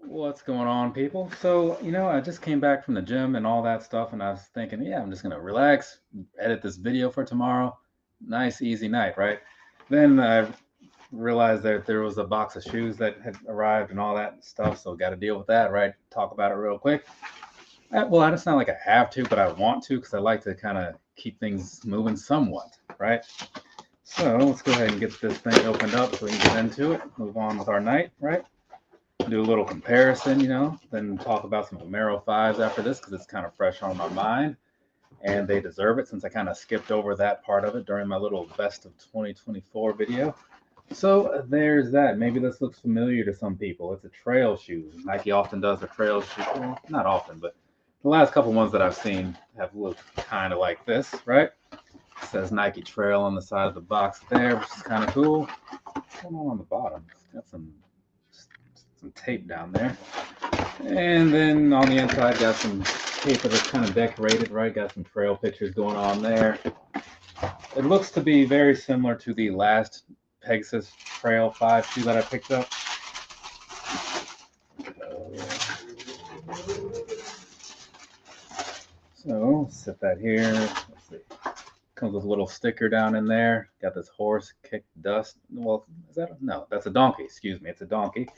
What's going on, people? So, I just came back from the gym and all that stuff, and I was thinking, yeah, I'm just gonna relax, edit this video for tomorrow. Nice, easy night, right? Then I realized that there was a box of shoes that had arrived and all that stuff, so got to deal with that, right? Talk about it real quick. Well, it's not like I have to, but I want to because I like to kind of keep things moving somewhat, right? So let's go ahead and get this thing opened up so we can get into it. Move on with our night, right? Do a little comparison, then talk about some Vomero 5s after this because it's kind of fresh on my mind and they deserve it since I kind of skipped over that part of it during my little best of 2024 video. So there's that. Maybe this looks familiar to some people. It's a trail shoe. Nike often does a trail shoe. Well, not often, but the last couple ones that I've seen have looked kind of like this, right? It says Nike Trail on the side of the box there, which is kind of cool. What's going on the bottom? It's got some tape down there. And then on the inside, got some paper that's kind of decorated, right? Got some trail pictures going on there. It looks to be very similar to the last Pegasus Trail 5 shoe that I picked up. So, set that here. Let's see. Comes with a little sticker down in there. Got this horse kick dust. Well, is that no? That's a donkey. Excuse me. It's a donkey.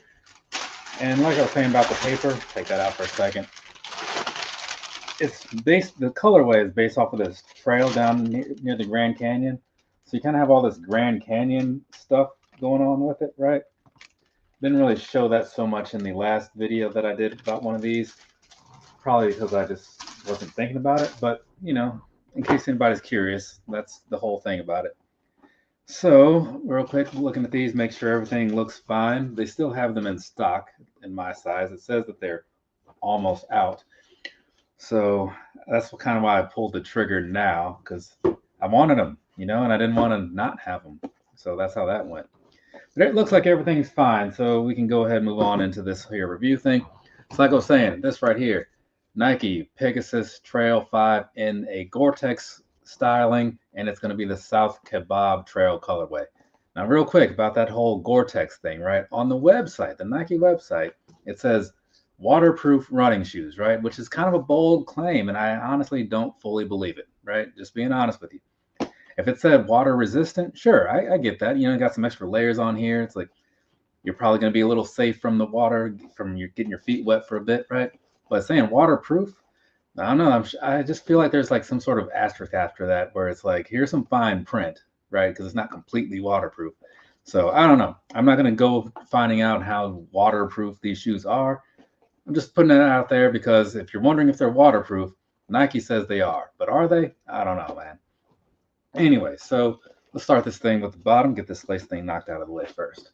And like I was saying about the paper, take that out for a second. The colorway is based off of this trail down near the Grand Canyon. So you kind of have all this Grand Canyon stuff going on with it, right? Didn't really show that so much in the last video that I did about one of these. Probably because I just wasn't thinking about it. But, in case anybody's curious, that's the whole thing about it. So, real quick, looking at these, make sure everything looks fine. They still have them in stock in my size. It says that they're almost out. So that's kind of why I pulled the trigger now, because I wanted them, and I didn't want to not have them. So that's how that went. But it looks like everything's fine. So we can go ahead and move on into this here review thing. So like I was saying, this right here, Nike Pegasus Trail 5 in a Gore-Tex styling, and it's going to be the South Kaibab Trail colorway. Now, real quick about that whole Gore-Tex thing, right? On the website, the Nike website, it says waterproof running shoes, right? Which is kind of a bold claim, and I honestly don't fully believe it, right? Just being honest with you. If it said water resistant, sure, I get that. You got some extra layers on here. It's like you're probably going to be a little safe from the water, from your getting your feet wet for a bit, right? But saying waterproof, I don't know. I just feel like there's like some sort of asterisk after that where it's like, here's some fine print, right? Because it's not completely waterproof. So I don't know. I'm not going to go finding out how waterproof these shoes are. I'm just putting it out there because if you're wondering if they're waterproof, Nike says they are. But are they? I don't know, man. Anyway, so let's start this thing with the bottom. Get this lace thing knocked out of the way first.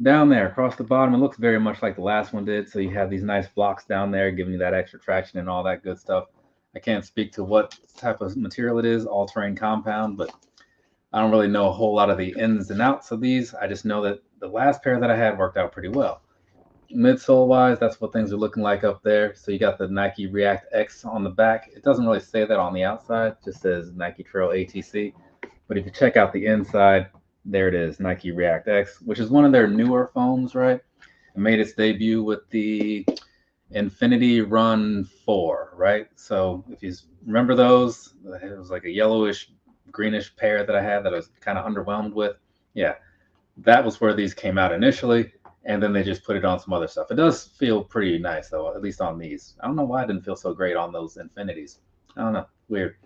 Down there across the bottom, it looks very much like the last one did. So you have these nice blocks down there giving you that extra traction and all that good stuff. I can't speak to what type of material it is, all-terrain compound, but I don't really know a whole lot of the ins and outs of these. I just know that the last pair that I had worked out pretty well. Midsole wise, that's what things are looking like up there. So you got the Nike React X on the back. It doesn't really say that on the outside, it just says Nike Trail ATC. But if you check out the inside, there it is, Nike React X, which is one of their newer foams, right? It made its debut with the Infinity Run 4, right? So if you remember those, it was like a yellowish, greenish pair that I had that I was kind of underwhelmed with. Yeah, that was where these came out initially, and then they just put it on some other stuff. It does feel pretty nice, though, at least on these. I don't know why it didn't feel so great on those Infinities. I don't know, weird.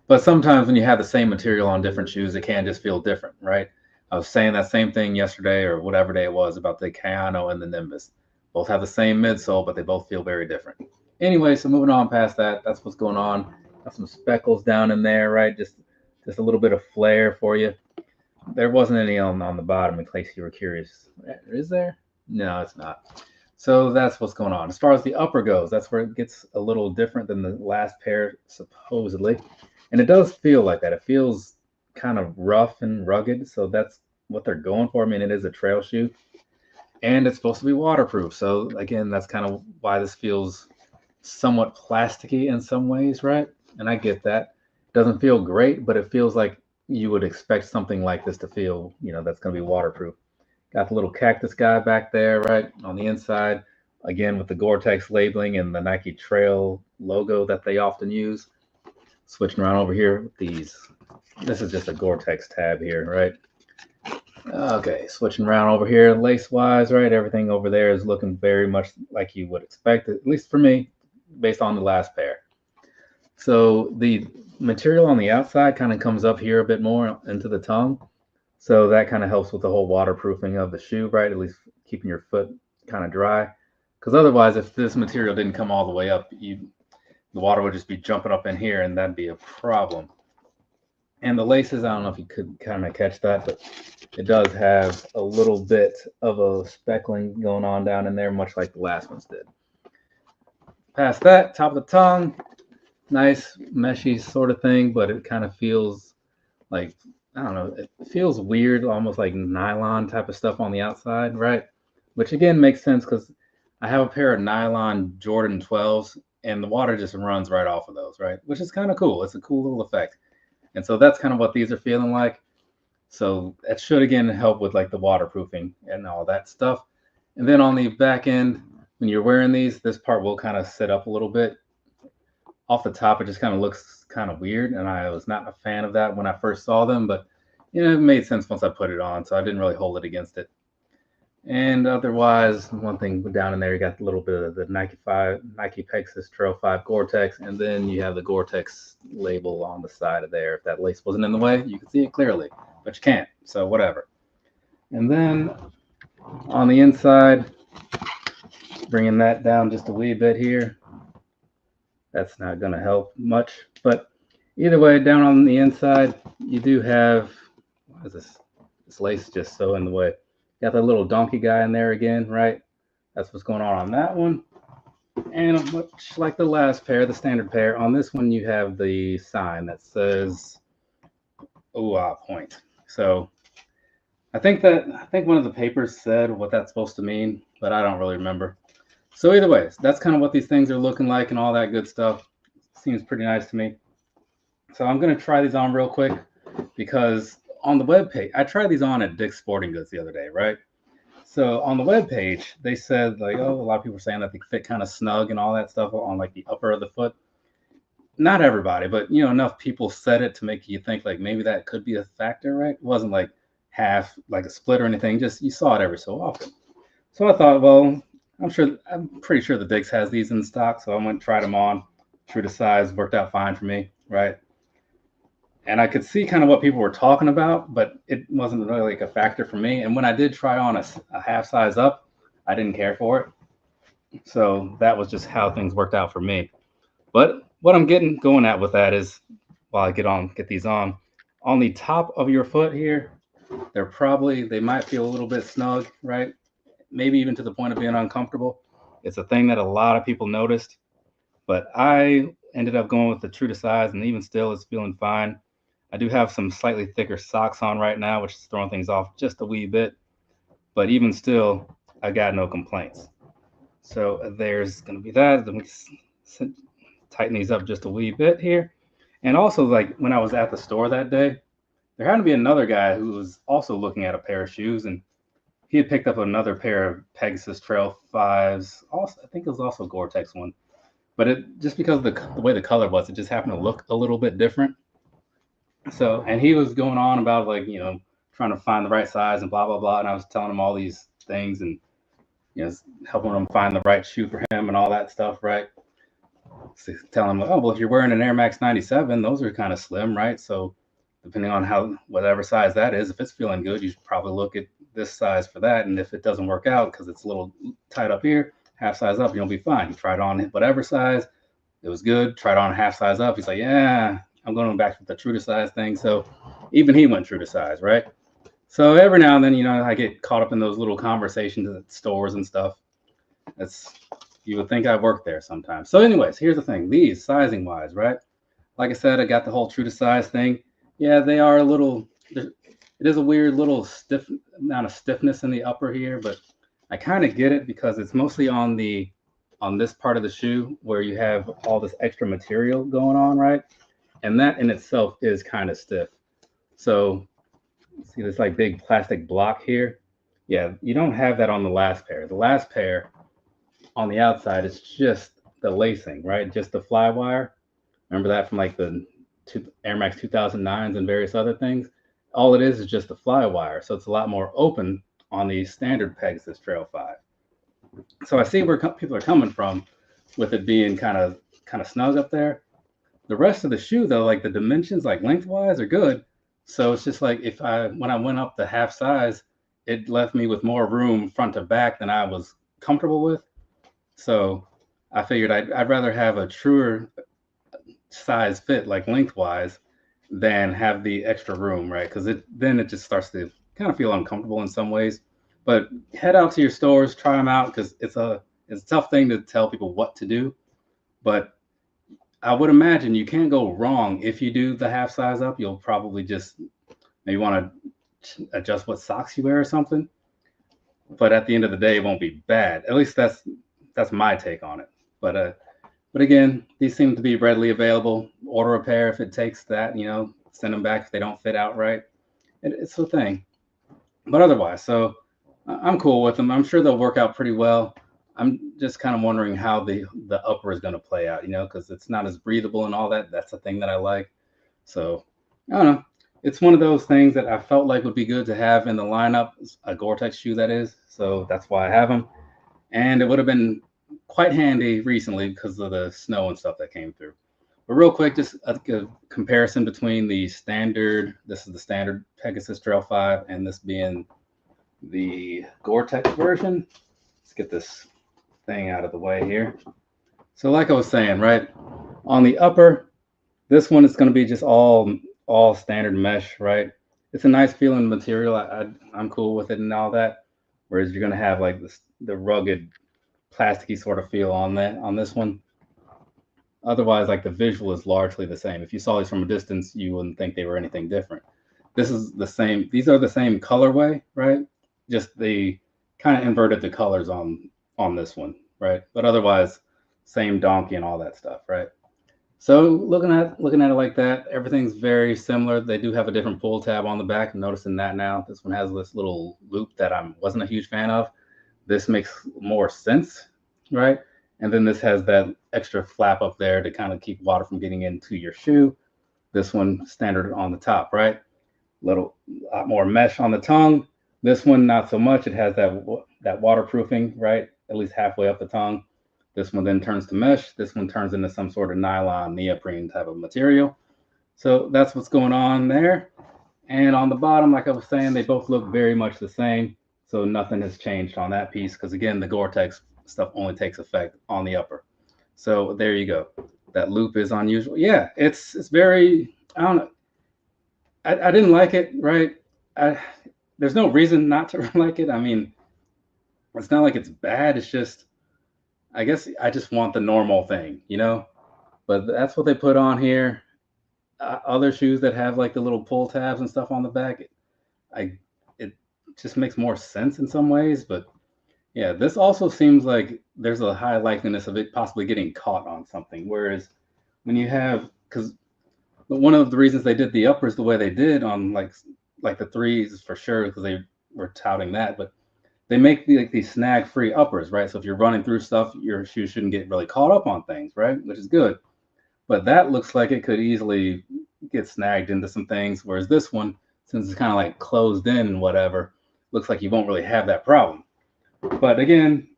But sometimes when you have the same material on different shoes, it can just feel different, right? I was saying that same thing yesterday or whatever day it was about the Kayano and the Nimbus. Both have the same midsole, but they both feel very different. Anyway, so moving on past that, that's what's going on. Got some speckles down in there, right? Just a little bit of flare for you. There wasn't any on the bottom in case you were curious. Is there? No, it's not. So that's what's going on. As far as the upper goes, that's where it gets a little different than the last pair, supposedly. And it does feel like that. It feels kind of rough and rugged. So that's what they're going for. I mean, it is a trail shoe and it's supposed to be waterproof. So again, that's kind of why this feels somewhat plasticky in some ways, right? And I get that. It doesn't feel great, but it feels like you would expect something like this to feel, that's going to be waterproof. Got the little cactus guy back there, right on the inside. again with the Gore-Tex labeling and the Nike Trail logo that they often use. Switching around over here with these. This is just a Gore-Tex tab here, right? Okay, switching around over here, lace-wise, right? Everything over there is looking very much like you would expect, at least for me, based on the last pair. So the material on the outside kind of comes up here a bit more into the tongue. So that kind of helps with the whole waterproofing of the shoe, right? At least keeping your foot kind of dry. Because otherwise, if this material didn't come all the way up, the water would just be jumping up in here, and that'd be a problem. And the laces, I don't know if you could kind of catch that, but it does have a little bit of a speckling going on down in there, much like the last ones did. Past that, top of the tongue, nice meshy sort of thing, but it kind of feels like, I don't know, it feels weird, almost like nylon type of stuff on the outside, right? Which again makes sense because I have a pair of nylon Jordan 12s and the water just runs right off of those, right? Which is kind of cool. It's a cool little effect. And so that's kind of what these are feeling like. So that should again help with like the waterproofing and all that stuff. And then on the back end, when you're wearing these, this part will kind of sit up a little bit. Off the top, it just kind of looks kind of weird, and I was not a fan of that when I first saw them, but you know, it made sense once I put it on, so I didn't really hold it against it. And otherwise, one thing down in there, you got a little bit of the Nike Pegasus Trail 5 Gore-Tex, and then you have the Gore-Tex label on the side of there. If that lace wasn't in the way, you can see it clearly, but you can't, so whatever. And then on the inside, bringing that down just a wee bit here. That's not going to help much, but either way, down on the inside, you do have, what is this? This lace is just so in the way. Got that little donkey guy in there again, right? That's what's going on that one. And much like the last pair, the standard pair, on this one you have the sign that says "OOA point." So I think one of the papers said what that's supposed to mean, but I don't really remember. So either way, that's kind of what these things are looking like and all that good stuff. Seems pretty nice to me. So I'm going to try these on real quick because on the webpage, I tried these on at Dick's Sporting Goods the other day, right? So on the webpage, they said like, oh, a lot of people are saying that they fit kind of snug and all that stuff on like the upper of the foot. Not everybody, but you know, enough people said it to make you think like maybe that could be a factor, right? It wasn't like half like a split or anything, just you saw it every so often. So I thought, well, I'm pretty sure the Dick's has these in stock, so I went and tried them on. True to size, worked out fine for me, right? And I could see kind of what people were talking about, but it wasn't really like a factor for me. And when I did try on a half size up, I didn't care for it. So that was just how things worked out for me. But what I'm going at with that is, while I get these on the top of your foot here, they might feel a little bit snug, right? Maybe even to the point of being uncomfortable. It's a thing that a lot of people noticed, but I ended up going with the true to size, and even still, it's feeling fine. I do have some slightly thicker socks on right now, which is throwing things off just a wee bit, but even still, I got no complaints. So there's going to be that. Let me tighten these up just a wee bit here. And also, like when I was at the store that day, there had to be another guy who was also looking at a pair of shoes, and he had picked up another pair of Pegasus Trail 5s. Also, I think it was also a Gore-Tex one. But it just because of the way the color was, it just happened to look a little bit different. So, and he was going on about like, you know, trying to find the right size and blah, blah, blah. And I was telling him all these things and, you know, helping him find the right shoe for him and all that stuff, right? So telling him, oh, well, if you're wearing an Air Max 97, those are kind of slim, right? So depending on whatever size that is, if it's feeling good, you should probably look at this size for that. And if it doesn't work out because it's a little tight up here, half size up, you'll be fine. You try it on whatever size, it was good. Tried on half size up. He's like, yeah, I'm going back to the true to size thing. So even he went true to size, right? So every now and then, you know, I get caught up in those little conversations at stores and stuff. You would think I worked there sometimes. So anyways, here's the thing. These sizing wise, right? Like I said, I got the whole true to size thing. Yeah, they are it is a weird little stiff amount of stiffness in the upper here, but I kind of get it because it's mostly on this part of the shoe where you have all this extra material going on, right? And that in itself is kind of stiff. So see this like big plastic block here? Yeah, you don't have that on the last pair. The last pair, on the outside, it's just the lacing, right? Just the fly wire. Remember that from like the Air Max 2009s and various other things? All it is just the fly wire. So it's a lot more open on the standard Pegasus Trail 5. So I see where people are coming from with it being kind of snug up there. The rest of the shoe though, like the dimensions, like lengthwise, are good. So it's just like if I when I went up the half size, it left me with more room front to back than I was comfortable with. So I figured I'd rather have a truer size fit, like lengthwise, than have the extra room, right? Because it just starts to kind of feel uncomfortable in some ways. But head out to your stores, try them out because it's a tough thing to tell people what to do. But I would imagine you can't go wrong if you do the half size up. You'll probably just maybe want to adjust what socks you wear or something. But at the end of the day, it won't be bad. At least that's my take on it. But again, these seem to be readily available. Order a pair if it takes that. Send them back if they don't fit out right. It's a thing. But otherwise, so I'm cool with them. I'm sure they'll work out pretty well. I'm just kind of wondering how the upper is going to play out, because it's not as breathable and all that. That's the thing that I like. So I don't know. It's one of those things that I felt like would be good to have in the lineup, a Gore-Tex shoe that is. So that's why I have them. And it would have been quite handy recently because of the snow and stuff that came through. But real quick, just a comparison between this is the standard Pegasus Trail 5, and this being the Gore-Tex version. Let's get this thing out of the way here. So like I was saying, right, on the upper, this one is going to be just all standard mesh, right? It's a nice feeling material. I'm cool with it and all that. Whereas you're going to have like the rugged plasticky sort of feel on this one. Otherwise, like the visual is largely the same. If you saw these from a distance, you wouldn't think they were anything different. This is the same. These are the same colorway, right? Just they kind of inverted the colors on this one, right? But otherwise, same donkey and all that stuff, right? So looking at it like that, everything's very similar. They do have a different pull tab on the back. I'm noticing that now. This one has this little loop that I wasn't a huge fan of. This makes more sense, right? And then this has that extra flap up there to kind of keep water from getting into your shoe. This one standard on the top, right? Lot more mesh on the tongue. This one not so much. It has that waterproofing, right? At least halfway up the tongue. This one then turns to mesh. This one turns into some sort of nylon neoprene type of material. So that's what's going on there. And on the bottom, like I was saying, they both look very much the same. So nothing has changed on that piece because, again, the Gore-Tex stuff only takes effect on the upper. So there you go. That loop is unusual. Yeah, it's very, I don't know. I didn't like it, right? There's no reason not to like it. I mean, it's not like it's bad. It's just, I guess I just want the normal thing, But that's what they put on here. Other shoes that have like the little pull tabs and stuff on the back, it just makes more sense in some ways. But yeah, this also seems like there's a high likeliness of it possibly getting caught on something. Whereas when you have, because one of the reasons they did the uppers the way they did on like the threes for sure, because they were touting that, but they make these snag-free uppers, right? So if you're running through stuff, your shoes shouldn't get really caught up on things, right? Which is good. But that looks like it could easily get snagged into some things, whereas this one, since it's kind of like closed in and whatever, looks like you won't really have that problem. But again,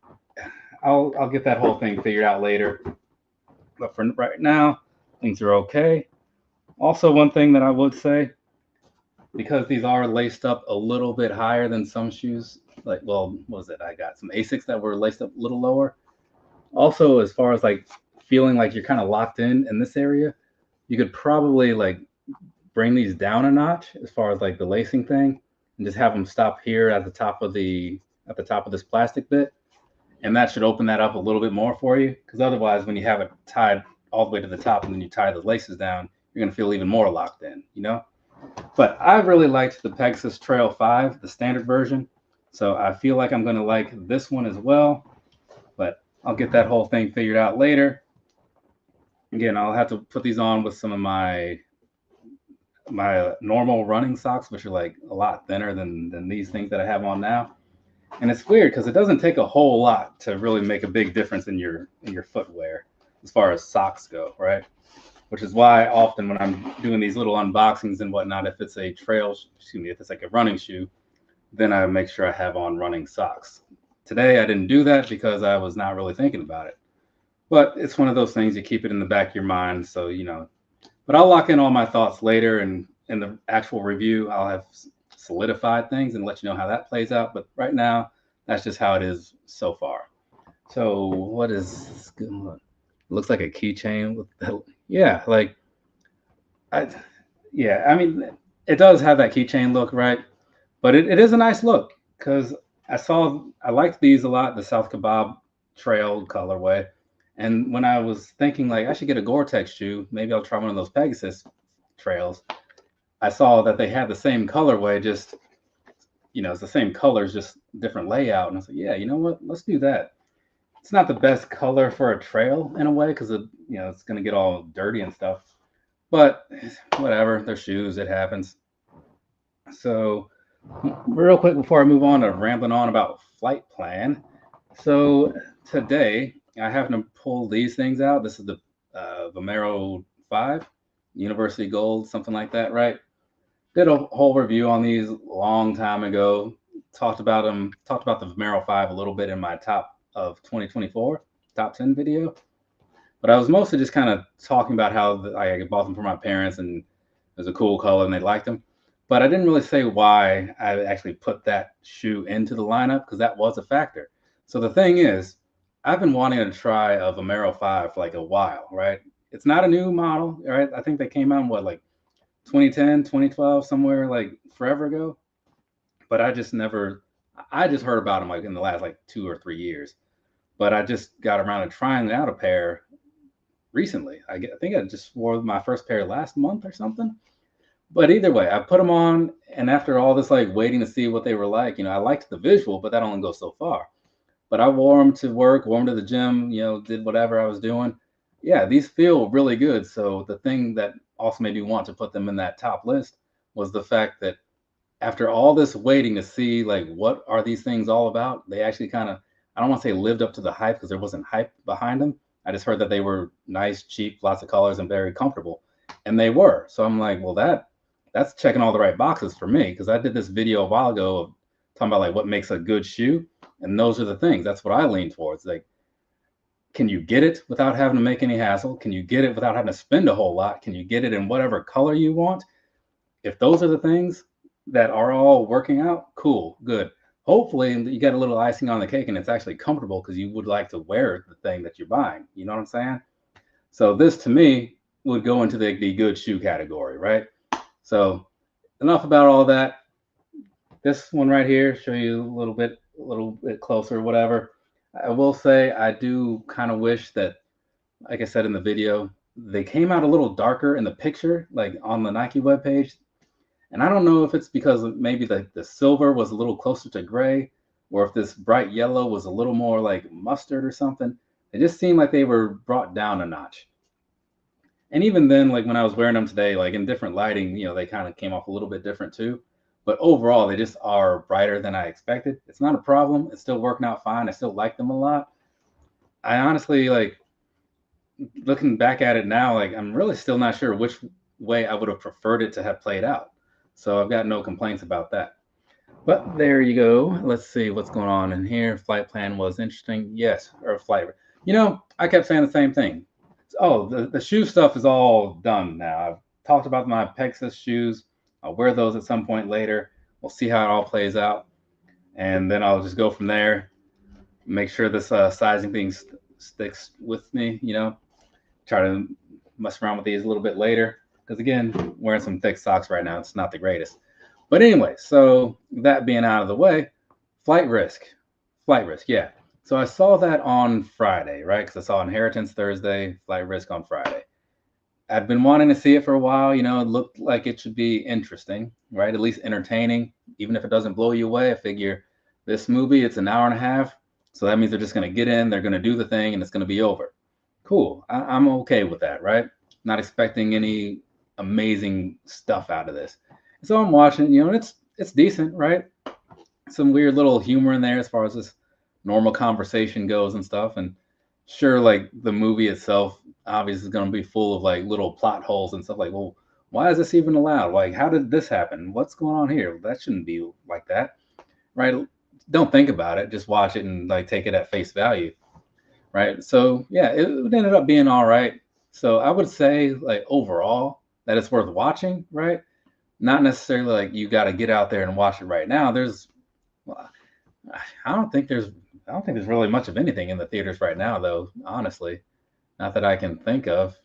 I'll get that whole thing figured out later. But for right now, things are okay. Also, one thing that I would say, because these are laced up a little bit higher than some shoes, like, well, what was it? I got some Asics that were laced up a little lower. Also, as far as like feeling like you're kind of locked in this area, you could probably like bring these down a notch as far as like the lacing thing, and just have them stop here at the top of this plastic bit, and that should open that up a little bit more for you. Because otherwise, when you have it tied all the way to the top and then you tie the laces down, you're gonna feel even more locked in, But I really liked the Pegasus Trail 5, the standard version. So I feel like I'm going to like this one as well. But I'll get that whole thing figured out later. Again, I'll have to put these on with some of my normal running socks, which are like a lot thinner than these things that I have on now. And it's weird because it doesn't take a whole lot to really make a big difference in your footwear as far as socks go, right? Which is why often when I'm doing these little unboxings and whatnot, if it's a excuse me, if it's like a running shoe, then I make sure I have on running socks. Today I didn't do that because I was not really thinking about it. But it's one of those things, you keep it in the back of your mind, so you know. But I'll lock in all my thoughts later, and in the actual review, I'll have solidified things and let you know how that plays out. But right now, that's just how it is so far. So what is this good look? It looks like a keychain with the, yeah, like I yeah, I mean it does have that keychain look, right? But it is a nice look because I liked these a lot, the South Kebab Trail colorway. And when I was thinking like I should get a Gore-Tex shoe, maybe I'll try one of those Pegasus trails. I saw that they had the same colorway, just it's the same colors, just different layout. And I said, yeah, you know what? Let's do that. It's not the best color for a trail in a way because it's gonna get all dirty and stuff. But whatever, they're shoes, it happens. So real quick before I move on to rambling on about flight plan. So today I happen to pull these things out. This is the Vomero 5, University Gold, something like that, right? Did a whole review on these a long time ago. Talked about the Vomero 5 a little bit in my top of 2024 top 10 video. But I was mostly just kind of talking about how I bought them for my parents and it was a cool color and they liked them. But I didn't really say why I actually put that shoe into the lineup because that was a factor. So the thing is, I've been wanting to try a Vomero 5 for like a while, right? It's not a new model, right? I think they came out in what, like 2010, 2012, somewhere like forever ago. But I just heard about them like in the last like 2 or 3 years. But I just got around to trying out a pair recently. I think I just wore my first pair last month or something. But either way, I put them on, and after all this like waiting to see what they were like, I liked the visual, but that only goes so far. But I wore them to work, wore them to the gym, did whatever I was doing. Yeah, these feel really good. So the thing that also made me want to put them in that top list was the fact that after all this waiting to see like what are these things all about, they actually kind of, I don't want to say lived up to the hype because there wasn't hype behind them. I just heard that they were nice, cheap, lots of colors, and very comfortable, and they were. So I'm like, well, that's checking all the right boxes for me because I did this video a while ago of talking about like what makes a good shoe, and those are the things. That's what I lean towards. Like, can you get it without having to make any hassle? Can you get it without having to spend a whole lot? Can you get it in whatever color you want? If those are the things that are all working out, cool, good. Hopefully you get a little icing on the cake and it's actually comfortable because you would like to wear the thing that you're buying. You know what I'm saying? So this to me would go into the good shoe category, right? So enough about all that. This one right here, show you a little bit closer, whatever. I will say I do kind of wish that, like I said in the video, they came out a little darker in the picture, like on the Nike webpage. And I don't know if it's because maybe the silver was a little closer to gray, or if this bright yellow was a little more like mustard or something. It just seemed like they were brought down a notch. And even then, like when I was wearing them today, like in different lighting, they kind of came off a little bit different too. But overall, they just are brighter than I expected. It's not a problem. It's still working out fine. I still like them a lot. I honestly, like, looking back at it now, like I'm really still not sure which way I would have preferred it to have played out. So I've got no complaints about that. But there you go. Let's see what's going on in here. Flight plan was interesting. Yes, or flight. I kept saying the same thing. Oh, the shoe stuff is all done now. I've talked about my Pegasus shoes. I'll wear those at some point later. We'll see how it all plays out. And then I'll just go from there. Make sure this sizing thing sticks with me, Try to mess around with these a little bit later. Because again, wearing some thick socks right now, it's not the greatest. But anyway, so that being out of the way, flight risk, yeah. So I saw that on Friday, right? Because I saw Inheritance Thursday, flight risk on Friday. I've been wanting to see it for a while. It looked like it should be interesting, right? At least entertaining, even if it doesn't blow you away. I figure this movie, it's an hour and a half. So that means they're just going to get in, they're going to do the thing, and it's going to be over. Cool. I'm okay with that, right? Not expecting any amazing stuff out of this. So I'm watching, and it's decent, right? some weird little humor in there as far as this normal conversation goes and stuff. And sure, like the movie itself obviously is going to be full of like little plot holes and stuff like, well, why is this even allowed? Like, how did this happen? What's going on here? That shouldn't be like that, right? Don't think about it. Just watch it and like take it at face value, right? So yeah, it ended up being all right. So I would say like overall that it's worth watching, right? Not necessarily like you got to get out there and watch it right now. Well, I don't think there's I don't think there's really much of anything in the theaters right now, though. Honestly, not that I can think of.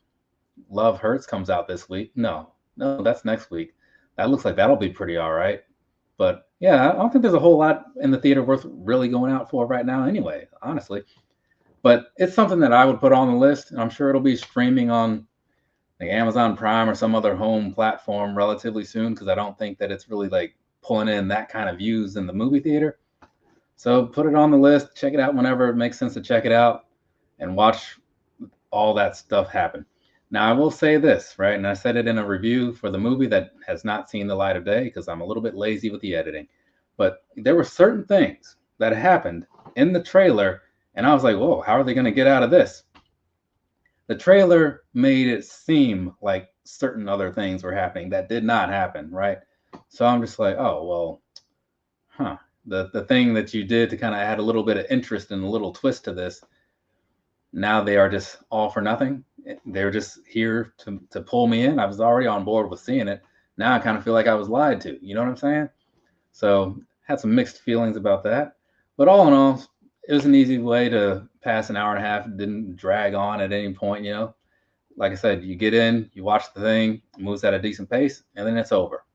Love Hurts comes out this week. No, that's next week. That looks like that'll be pretty all right. But yeah, I don't think there's a whole lot in the theater worth really going out for right now, anyway. Honestly, but it's something that I would put on the list, and I'm sure it'll be streaming on like Amazon Prime or some other home platform relatively soon because I don't think that it's really like pulling in that kind of views in the movie theater. So put it on the list, check it out whenever it makes sense to check it out, and watch all that stuff happen. Now, I will say this, right? And I said it in a review for the movie that has not seen the light of day because I'm a little bit lazy with the editing. But there were certain things that happened in the trailer, and I was like, whoa, how are they going to get out of this? The trailer made it seem like certain other things were happening that did not happen, right? So I'm just like, oh, well, huh. The thing that you did to kind of add a little bit of interest and a little twist to this, now they are just all for nothing. They're just here to pull me in. I was already on board with seeing it. Now I kind of feel like I was lied to. You know what I'm saying? So had some mixed feelings about that. But all in all, it was an easy way to pass an hour and a half. It didn't drag on at any point, you know. Like I said, you get in, you watch the thing, it moves at a decent pace, and then it's over.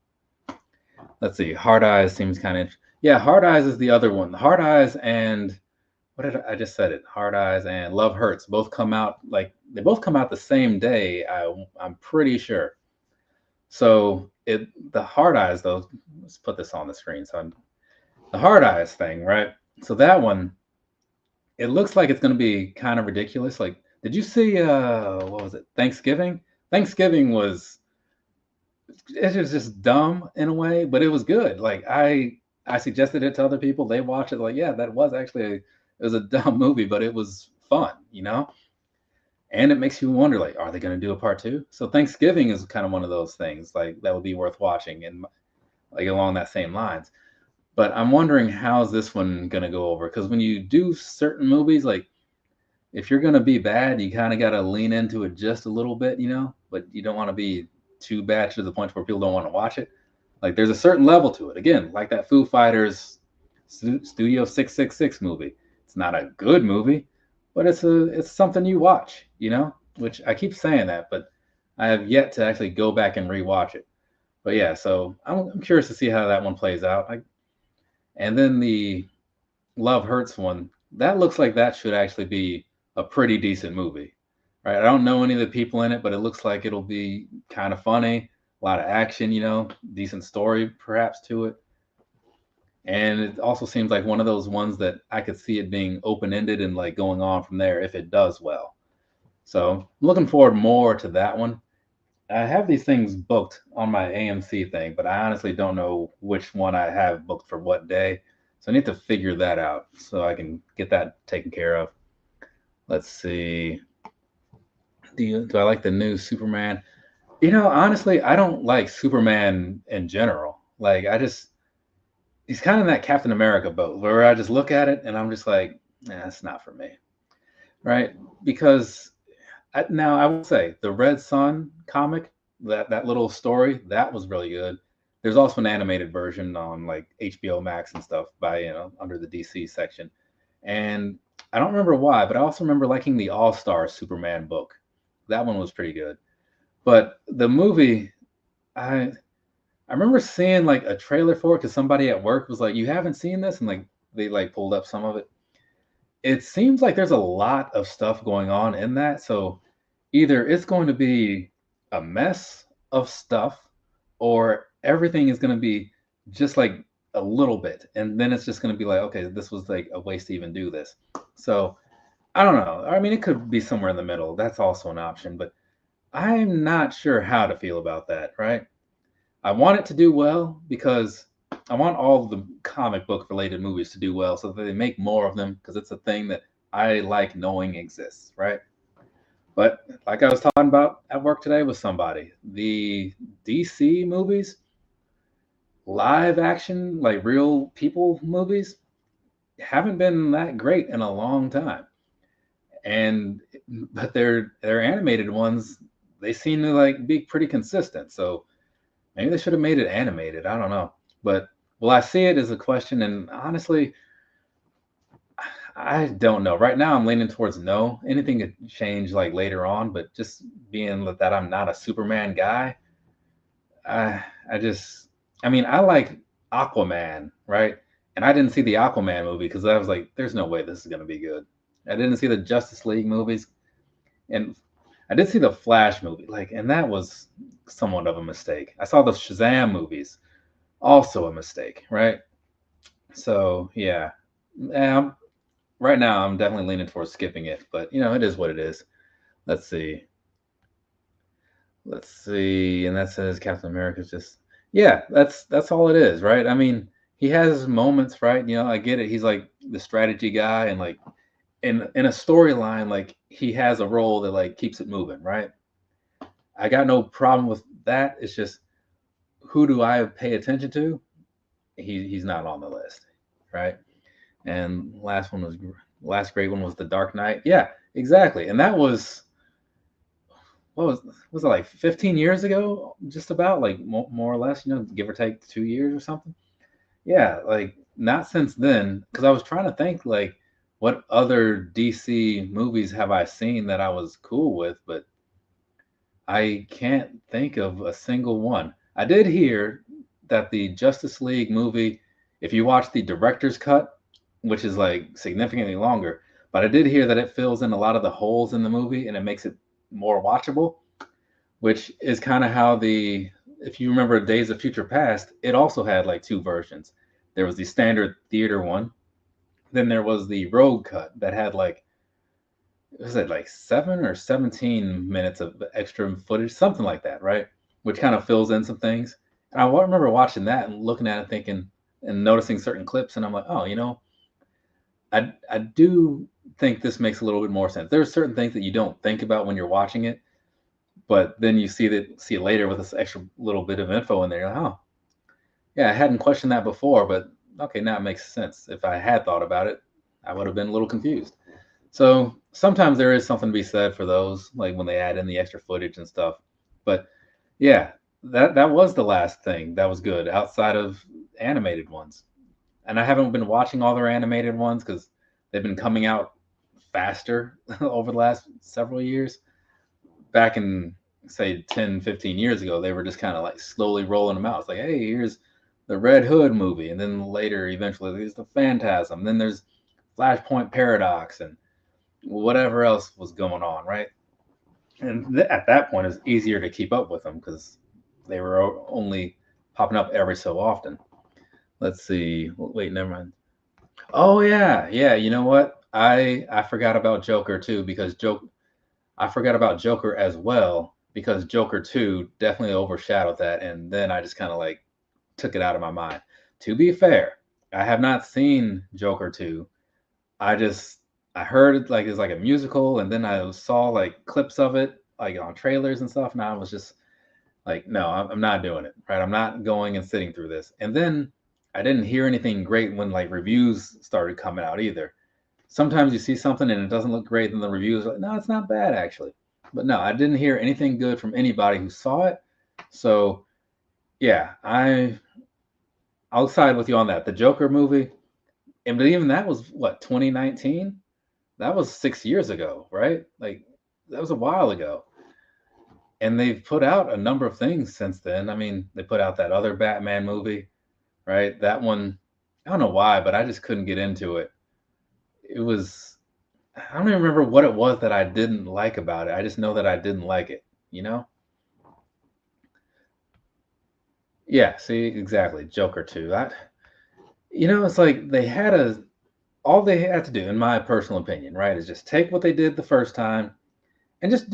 Let's see. Hard Eyes seems kind of yeah. Hard Eyes is the other one. Hard Eyes and what did I just said it? Hard Eyes and Love Hurts both come out like they both come out the same day. I'm pretty sure. So the Hard Eyes though. Let's put this on the screen. The Hard Eyes thing, right? So that one, it looks like it's going to be kind of ridiculous. Like, did you see what was it? Thanksgiving. Thanksgiving was it was just dumb in a way, but it was good. Like I suggested it to other people. They watched it. Like, yeah, that was actually it was a dumb movie, but it was fun, you know. And it makes you wonder, like, are they going to do a part two? So Thanksgiving is kind of one of those things, like that would be worth watching, and like along that same lines. But I'm wondering how's this one going to go over? Because when you do certain movies, like if you're going to be bad, you kind of got to lean into it just a little bit, you know. But you don't want to be too bad to the point where people don't want to watch it. Like there's a certain level to it. Again, like that Foo Fighters Studio 666 movie. It's not a good movie, but it's something you watch, you know. Which I keep saying that, but I have yet to actually go back and rewatch it. But yeah, so I'm curious to see how that one plays out. And then the Love Hurts one, that looks like that should actually be a pretty decent movie, right? I don't know any of the people in it, but it looks like it'll be kind of funny, a lot of action, you know, decent story perhaps to it. And it also seems like one of those ones that I could see it being open-ended and like going on from there if it does well. So I'm looking forward more to that one. I have these things booked on my AMC thing, but I honestly don't know which one I have booked for what day. So I need to figure that out so I can get that taken care of. Let's see. Do I like the new Superman? You know, honestly, I don't like Superman in general. Like he's kind of in that Captain America boat where I just look at it and I'm just like, that's not for me, right? Because now I will say the Red Sun comic, that little story, that was really good. There's also an animated version on like HBO Max and stuff by under the DC section, and I don't remember why, but I also remember liking the All Star Superman book. That one was pretty good. But the movie, I remember seeing like a trailer for it because somebody at work was like, "You haven't seen this?" And like they like pulled up some of it. It seems like there's a lot of stuff going on in that. So either it's going to be a mess of stuff or everything is going to be just like a little bit. And then it's just going to be like, okay, this was like a waste to even do this. So I don't know. I mean, it could be somewhere in the middle. That's also an option, but I'm not sure how to feel about that, right? I want it to do well because I want all the comic book related movies to do well so that they make more of them because it's a thing that I like knowing exists, right? But like I was talking about at work today with somebody, the DC movies, live action, like real people movies, haven't been that great in a long time. And but their animated ones, they seem to like be pretty consistent. So maybe they should have made it animated. I don't know. But will I see it as a question? And honestly, I don't know. Right now, I'm leaning towards no. Anything could change like later on, but just being that I'm not a Superman guy, I just, I mean, I like Aquaman, right? And I didn't see the Aquaman movie because I was like, there's no way this is going to be good. I didn't see the Justice League movies, and I did see the Flash movie, like, and that was somewhat of a mistake. I saw the Shazam movies, also a mistake, right? So yeah, um, right now I'm definitely leaning towards skipping it, but it is what it is. Let's see. Let's see. And that says Captain America's just, yeah, that's all it is, right? I mean, he has moments, right? I get it. He's like the strategy guy, and like in a storyline, like he has a role that like keeps it moving, right? I got no problem with that. It's just, who do I pay attention to? He's not on the list, right? And last great one was The Dark Knight. Yeah, exactly. And that was, what was it, like 15 years ago, just about, like more or less, give or take 2 years or something. Yeah, like not since then, because I was trying to think like what other DC movies have I seen that I was cool with, but I can't think of a single one. I did hear that the Justice League movie, if you watch the director's cut, which is like significantly longer, but I did hear that it fills in a lot of the holes in the movie and it makes it more watchable, which is kind of how if you remember Days of Future Past, it also had like two versions. There was the standard theater one, then there was the road cut that had like, was it like 7 or 17 minutes of extra footage, something like that, right? Which kind of fills in some things. And I remember watching that and looking at it, thinking and noticing certain clips, and I'm like, oh, I do think this makes a little bit more sense. There's certain things that you don't think about when you're watching it, but then you see it later with this extra little bit of info in there. You're like, oh, yeah, I hadn't questioned that before, but okay, now it makes sense. If I had thought about it, I would have been a little confused. So sometimes there is something to be said for those, like when they add in the extra footage and stuff. But yeah, that was the last thing that was good outside of animated ones. And I haven't been watching all their animated ones because they've been coming out faster over the last several years. Back in, say, 10, 15 years ago, they were just kind of like slowly rolling them out. It's like, hey, here's the Red Hood movie. And then later, eventually, there's the Phantasm. Then there's Flashpoint Paradox and whatever else was going on, right? And at that point, it's easier to keep up with them because they were only popping up every so often. Let's see. Wait, never mind. Oh yeah, yeah. You know what? I forgot about Joker too because I forgot about Joker as well because Joker 2 definitely overshadowed that, and then I just kind of like took it out of my mind. To be fair, I have not seen Joker 2. I heard it like it's like a musical, and then I saw like clips of it like on trailers and stuff, and I was just like, no, I'm not doing it. Right, I'm not going and sitting through this. And then I didn't hear anything great when like reviews started coming out either. Sometimes you see something and it doesn't look great, and the reviews are like, no, it's not bad actually. But no, I didn't hear anything good from anybody who saw it. So yeah, I'll side with you on that. The Joker movie, and but even that was what, 2019? That was 6 years ago, right? Like that was a while ago. And they've put out a number of things since then. I mean, they put out that other Batman movie, right? That one, I don't know why, but I just couldn't get into it. It was, I don't even remember what it was that I didn't like about it. I just know that I didn't like it, you know? Yeah, see, exactly. Joker 2. It's like all they had to do, in my personal opinion, right, is just take what they did the first time and just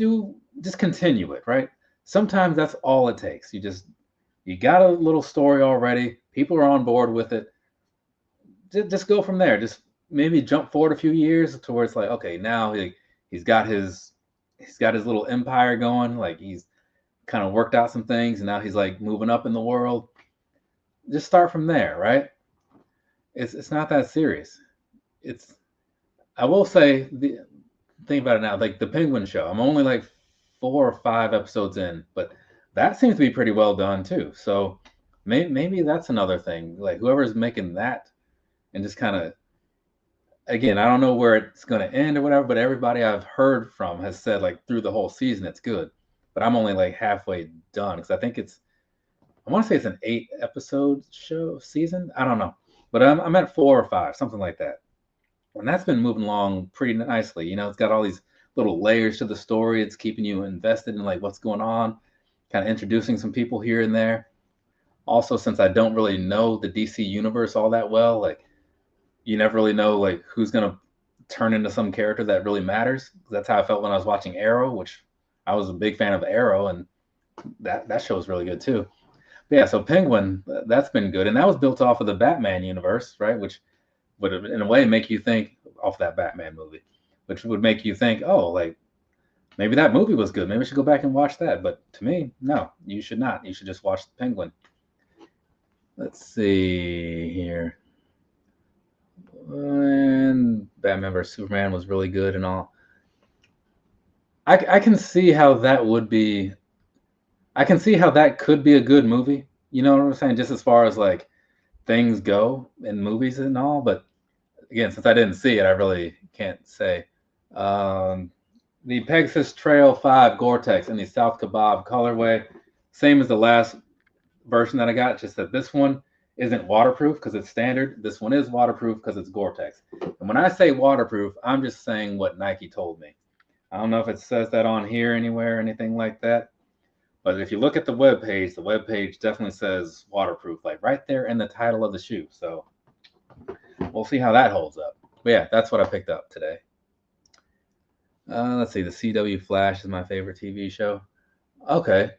continue it, right? Sometimes that's all it takes. You got a little story already, People are on board with it. Just go from there. Just maybe jump forward a few years to where it's like, okay, now he's got his little empire going. Like he's kind of worked out some things, and now he's like moving up in the world. Just start from there, right? It's not that serious. It's I will say the think about it now, like the Penguin show. I'm only like 4 or 5 episodes in, but that seems to be pretty well done too. So maybe that's another thing. Like whoever's making that, and just kind of again, I don't know where it's going to end or whatever, but everybody I've heard from has said like through the whole season it's good. But I'm only like halfway done because I want to say it's an 8 episode show season. I don't know, but I'm at 4 or 5, something like that. And that's been moving along pretty nicely. It's got all these little layers to the story. It's keeping you invested in like what's going on, kind of introducing some people here and there. Also, since I don't really know the DC universe all that well, like you never really know like who's gonna turn into some character that really matters. That's how I felt when I was watching Arrow, which I was a big fan of Arrow, and that show was really good too. But yeah, so Penguin, that's been good, and that was built off of the Batman universe, right? Which would in a way make you think off that Batman movie, which would make you think, oh, like maybe that movie was good. Maybe I should go back and watch that. But to me, no, you should not. You should just watch the Penguin. Let's see here. And Batman vs Superman was really good and all. I can see how that would be. I can see how that could be a good movie. You know what I'm saying? Just as far as like things go in movies and all. But again, since I didn't see it, I really can't say. Um, the Pegasus Trail 5 Gore-Tex in the South Kaibab colorway, same as the last version that I got, just that this one isn't waterproof because it's standard. This one is waterproof because it's Gore-Tex. And when I say waterproof, I'm just saying what Nike told me. I don't know if it says that on here anywhere or anything like that. But if you look at the webpage definitely says waterproof, like right there in the title of the shoe. So we'll see how that holds up. But yeah, that's what I picked up today. Let's see. The CW Flash is my favorite TV show. Okay.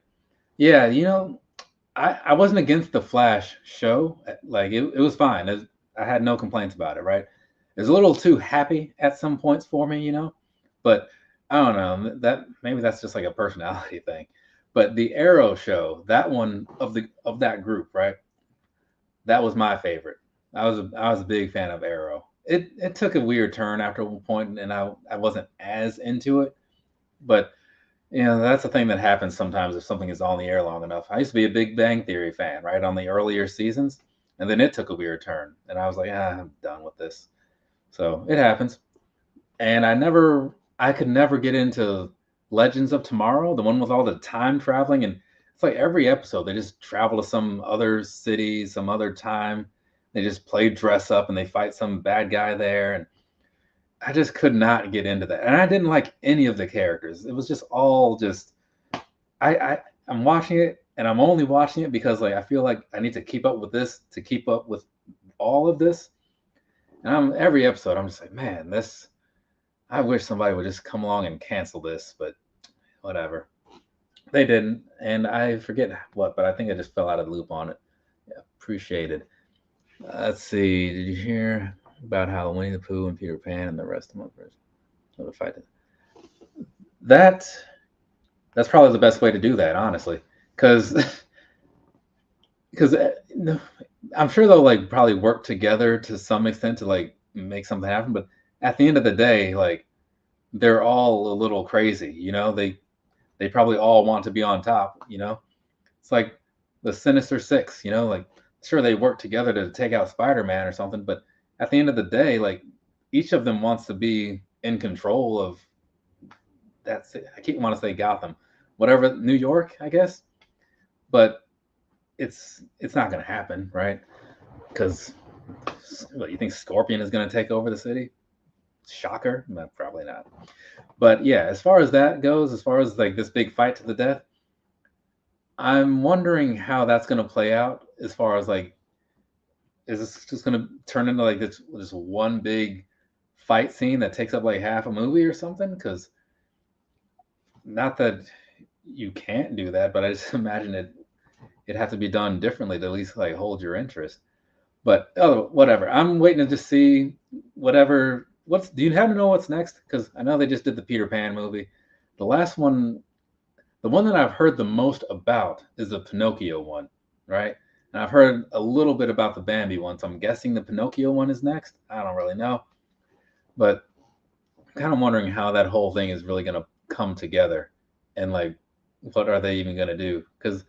Yeah, I wasn't against the Flash show. Like it was fine. I had no complaints about it, right? It was a little too happy at some points for me, but I don't know. That maybe that's just like a personality thing. But the Arrow show, that one of that group, right? That was my favorite. I was a big fan of Arrow. It took a weird turn after one point, and I wasn't as into it. But that's the thing that happens sometimes if something is on the air long enough. I used to be a Big Bang Theory fan, right, on the earlier seasons, and then it took a weird turn, and I was like, I'm done with this. So it happens. And I could never get into Legends of Tomorrow, the one with all the time traveling, and it's like every episode they just travel to some other city, some other time. They just play dress up and they fight some bad guy there, and I just could not get into that. And I didn't like any of the characters. It was just all just I'm watching it and I'm only watching it because like I feel like I need to keep up with this to keep up with all of this. And every episode I'm just like, man, I wish somebody would just come along and cancel this, but whatever. They didn't, and I forget what, but I think I just fell out of the loop on it. Yeah, appreciated. Let's see. Did you hear about how Winnie the Pooh and Peter Pan and the rest of them the fight? That's probably the best way to do that, honestly, because I'm sure they'll like probably work together to some extent to like make something happen, but at the end of the day, like they're all a little crazy, they probably all want to be on top, it's like the Sinister Six, like sure they work together to take out Spider-Man or something, but at the end of the day, like each of them wants to be in control of that's it. I keep want to say Gotham, whatever, New York, I guess, but it's not going to happen, right? Because what, you think Scorpion is going to take over the city? Shocker, no, probably not. But yeah, as far as that goes, as far as like this big fight to the death, I'm wondering how that's going to play out. As far as like, is this just going to turn into like this one big fight scene that takes up like half a movie or something? Because not that you can't do that, but I just imagine it'd have to be done differently to at least like hold your interest. But oh, whatever. I'm waiting to just see whatever. What's do you happen to know what's next? Because I know they just did the Peter Pan movie. The last one, the one that I've heard the most about is the Pinocchio one, right? And I've heard a little bit about the Bambi one, so I'm guessing the Pinocchio one is next. I don't really know, but I'm kind of wondering how that whole thing is really going to come together, and like, what are they even going to do? Because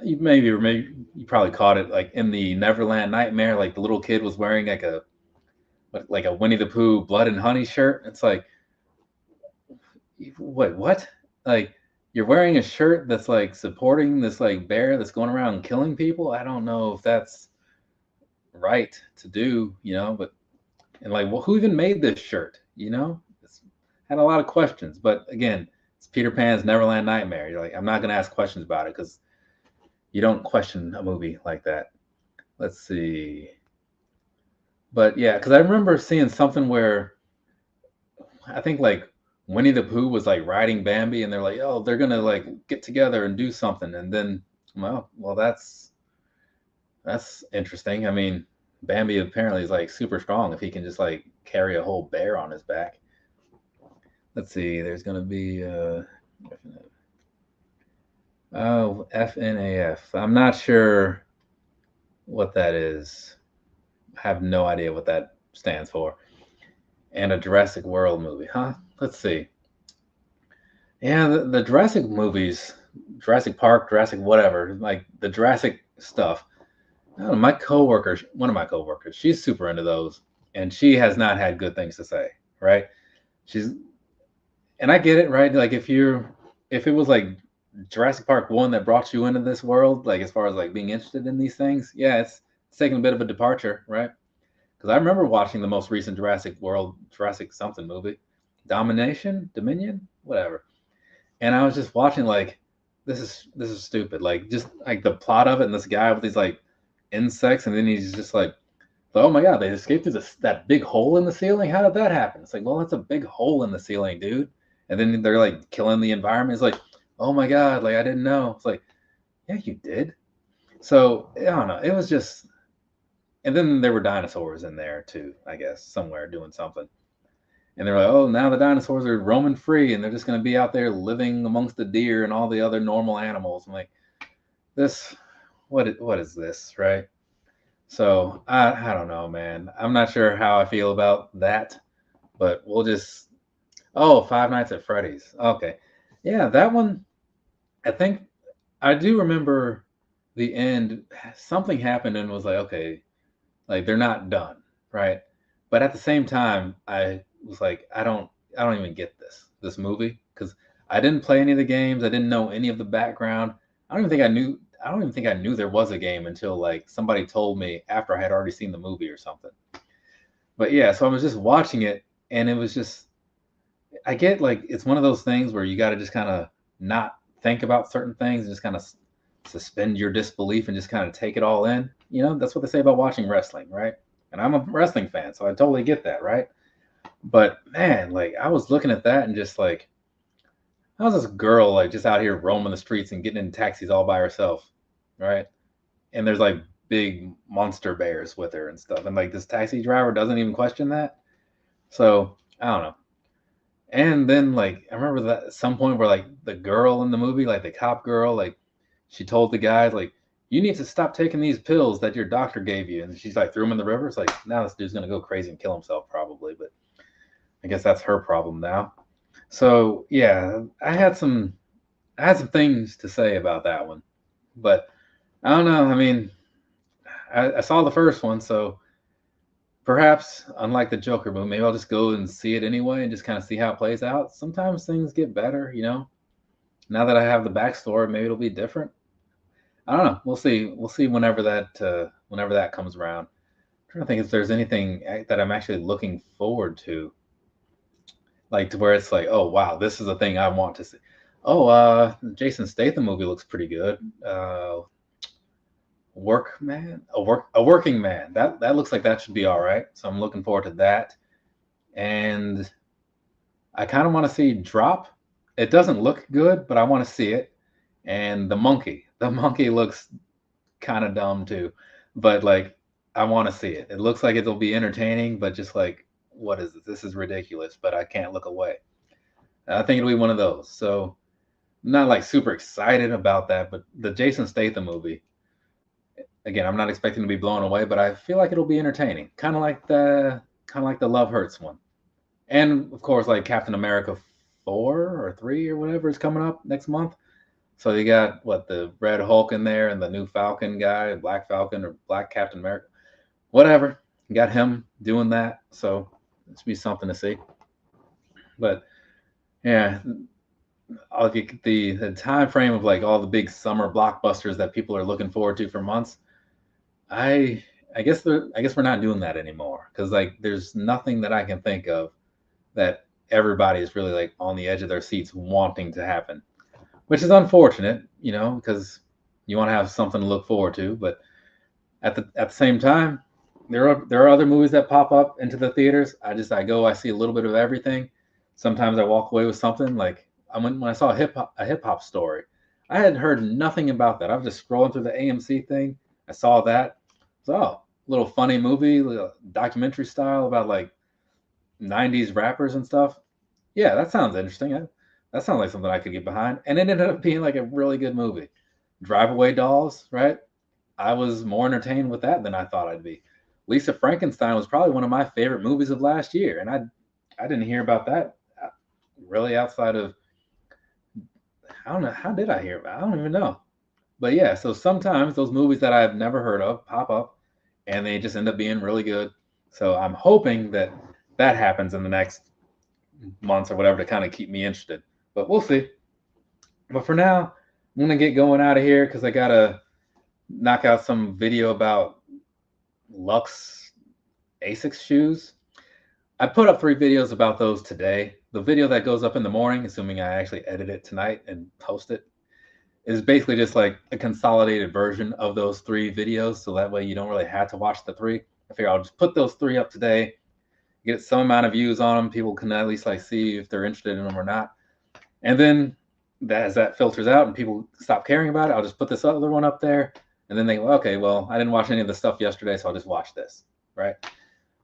maybe you probably caught it like in the Neverland Nightmare, like the little kid was wearing like a Winnie the Pooh blood and honey shirt. It's like, wait, what? Like, you're wearing a shirt that's like supporting this like bear that's going around killing people. I don't know if that's right to do, but and like, well, who even made this shirt? It's had a lot of questions. But again, it's Peter Pan's Neverland Nightmare. You're like, I'm not gonna ask questions about it because you don't question a movie like that. Let's see. But yeah, because I remember seeing something where I think like Winnie the Pooh was like riding Bambi, and they're like, oh, they're gonna like get together and do something, and then well, that's interesting. I mean, Bambi apparently is like super strong if he can just like carry a whole bear on his back. Let's see. There's gonna be oh, FNAF. I'm not sure what that is. I have no idea what that stands for. And a Jurassic World movie, huh? Let's see. Yeah, the Jurassic movies, Jurassic Park, Jurassic whatever, like the Jurassic stuff. I don't know, one of my coworkers, she's super into those, and she has not had good things to say, right? She's, and I get it, right? Like if it was like Jurassic Park one that brought you into this world, like as far as like being interested in these things, yeah, it's taking a bit of a departure, right? Because I remember watching the most recent Jurassic something movie, Dominion, whatever. And I was just watching like, this is stupid. Like just like the plot of it, and this guy with these like insects, and then he's just like, oh my god, they escaped through that big hole in the ceiling. How did that happen? It's like, well, that's a big hole in the ceiling, dude. And then they're like killing the environment. It's like, oh my god, like I didn't know. It's like, yeah, you did. So I don't know. It was just, and then there were dinosaurs in there too, I guess, somewhere doing something. And they're like, oh, now the dinosaurs are roaming free, and they're just going to be out there living amongst the deer and all the other normal animals. I'm like, this, what is this, right? So I don't know, man. I'm not sure how I feel about that, but we'll just. Oh, Five Nights at Freddy's. Okay, yeah, that one. I think I do remember the end. Something happened and was like, okay, like they're not done, right? But at the same time, I was like, I don't even get this movie because I didn't play any of the games. I didn't know any of the background. I don't even think I knew there was a game until like somebody told me after I had already seen the movie or something. But yeah, so I was just watching it, and it was just, I get like it's one of those things where you got to just kind of not think about certain things and just kind of suspend your disbelief and just kind of take it all in. That's what they say about watching wrestling, right? And I'm a wrestling fan, so I totally get that, right? But man, like I was looking at that and just like, how's this girl like just out here roaming the streets and getting in taxis all by herself, right? And there's like big monster bears with her and stuff, and like this taxi driver doesn't even question that. So I don't know. And then like I remember that at some point where like the girl in the movie, like the cop girl, like she told the guys like, you need to stop taking these pills that your doctor gave you, and she's like threw them in the river. It's like, now this dude's gonna go crazy and kill himself probably, but I guess that's her problem now. So yeah, I had some things to say about that one, but I don't know. I mean, I saw the first one, so perhaps unlike the Joker movie, maybe I'll just go and see it anyway and just kind of see how it plays out. Sometimes things get better, Now that I have the backstory, maybe it'll be different. I don't know. We'll see. We'll see whenever that comes around. I'm trying to think if there's anything that I'm actually looking forward to, like to where it's like, oh wow, this is a thing I want to see. Oh, Jason Statham movie looks pretty good. Working Man. That looks like that should be all right. So I'm looking forward to that. And I kind of want to see Drop. It doesn't look good, but I want to see it. And The Monkey. The Monkey looks kind of dumb too. But like, I want to see it. It looks like it'll be entertaining, but just like, what is this? This is ridiculous, but I can't look away. I think it'll be one of those. So, I'm not like super excited about that, but the Jason Statham movie, again, I'm not expecting to be blown away, but I feel like it'll be entertaining. Kind of like the Love Hurts one. And of course, like Captain America 4 or 3 or whatever is coming up next month. So you got what, the Red Hulk in there and the new Falcon guy, Black Falcon or Black Captain America, whatever. You got him doing that. So this be something to see. But yeah, I'll get the time frame of like all the big summer blockbusters that people are looking forward to for months. I I guess we're not doing that anymore because like there's nothing that I can think of that everybody is really like on the edge of their seats wanting to happen, which is unfortunate, because you want to have something to look forward to. But at the same time, there are other movies that pop up into the theaters. I see a little bit of everything. Sometimes I walk away with something like when I saw a hip hop story. I had heard nothing about that. I was just scrolling through the AMC thing. I saw that. So, little funny movie, little documentary style about like 90s rappers and stuff. Yeah, that sounds interesting. That sounds like something I could get behind. And it ended up being like a really good movie. Drive Away Dolls, right? I was more entertained with that than I thought I'd be. Lisa Frankenstein was probably one of my favorite movies of last year, and I didn't hear about that really outside of, I don't know, how did I hear about it? I don't even know. But yeah, so sometimes those movies that I've never heard of pop up and they just end up being really good. So I'm hoping that that happens in the next months or whatever to kind of keep me interested. But we'll see. But for now, I'm gonna get going out of here because I gotta knock out some video about Lux Asics shoes. I put up 3 videos about those today. The video that goes up in the morning, assuming I actually edit it tonight and post it, is basically just like a consolidated version of those 3 videos. So that way you don't really have to watch the 3. I figure I'll just put those 3 up today, get some amount of views on them. People can at least like see if they're interested in them or not. And then as that filters out and people stop caring about it, I'll just put this other one up there. And then they go, okay, well, I didn't watch any of the stuff yesterday, so I'll just watch this, right?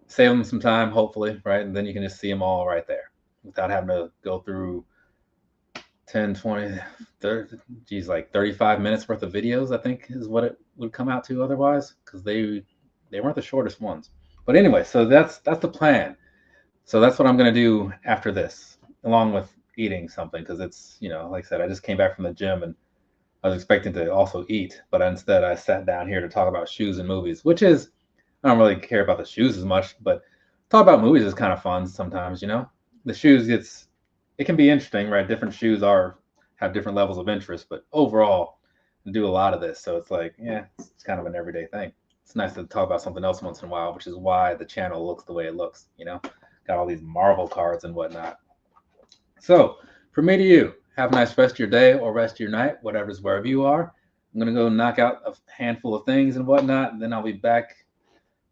Save them some time, hopefully, right? And then you can just see them all right there without having to go through 10, 20, 30, geez, like 35 minutes worth of videos, I think is what it would come out to otherwise, because they weren't the shortest ones. But anyway, so that's the plan. So that's what I'm going to do after this, along with eating something, because it's, like I said, I just came back from the gym and I was expecting to also eat, but instead I sat down here to talk about shoes and movies, which is, I don't really care about the shoes as much, but talk about movies is kind of fun sometimes, The shoes it can be interesting, right? Different shoes have different levels of interest, but overall, I do a lot of this, so it's like, yeah, it's kind of an everyday thing. It's nice to talk about something else once in a while, which is why the channel looks the way it looks, Got all these Marvel cards and whatnot. So, from me to you, have a nice rest of your day or rest of your night, wherever you are. I'm going to go knock out a handful of things and whatnot, and then I'll be back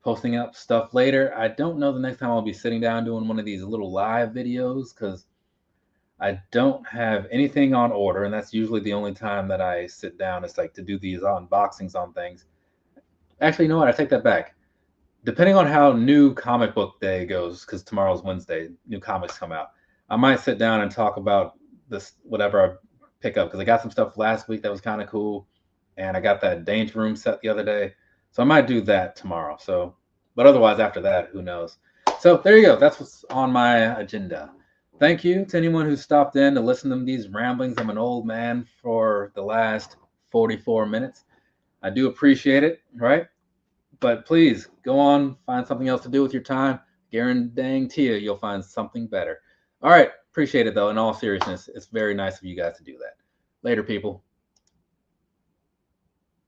posting up stuff later. I don't know the next time I'll be sitting down doing one of these little live videos because I don't have anything on order, and that's usually the only time that I sit down. It's like to do these unboxings on things. Actually, you know what? I take that back. Depending on how new comic book day goes, because tomorrow's Wednesday, new comics come out, I might sit down and talk about this, whatever I pick up, because I got some stuff last week that was kind of cool, and I got that Danger Room set the other day. So I might do that tomorrow. So, but otherwise after that, who knows? So there you go. That's what's on my agenda. Thank you to anyone who stopped in to listen to these ramblings. I'm an old man for the last 44 minutes. I do appreciate it, right? But please go on, find something else to do with your time. Guarantee you'll find something better. All right. Appreciate it, though. In all seriousness, it's very nice of you guys to do that. Later, people.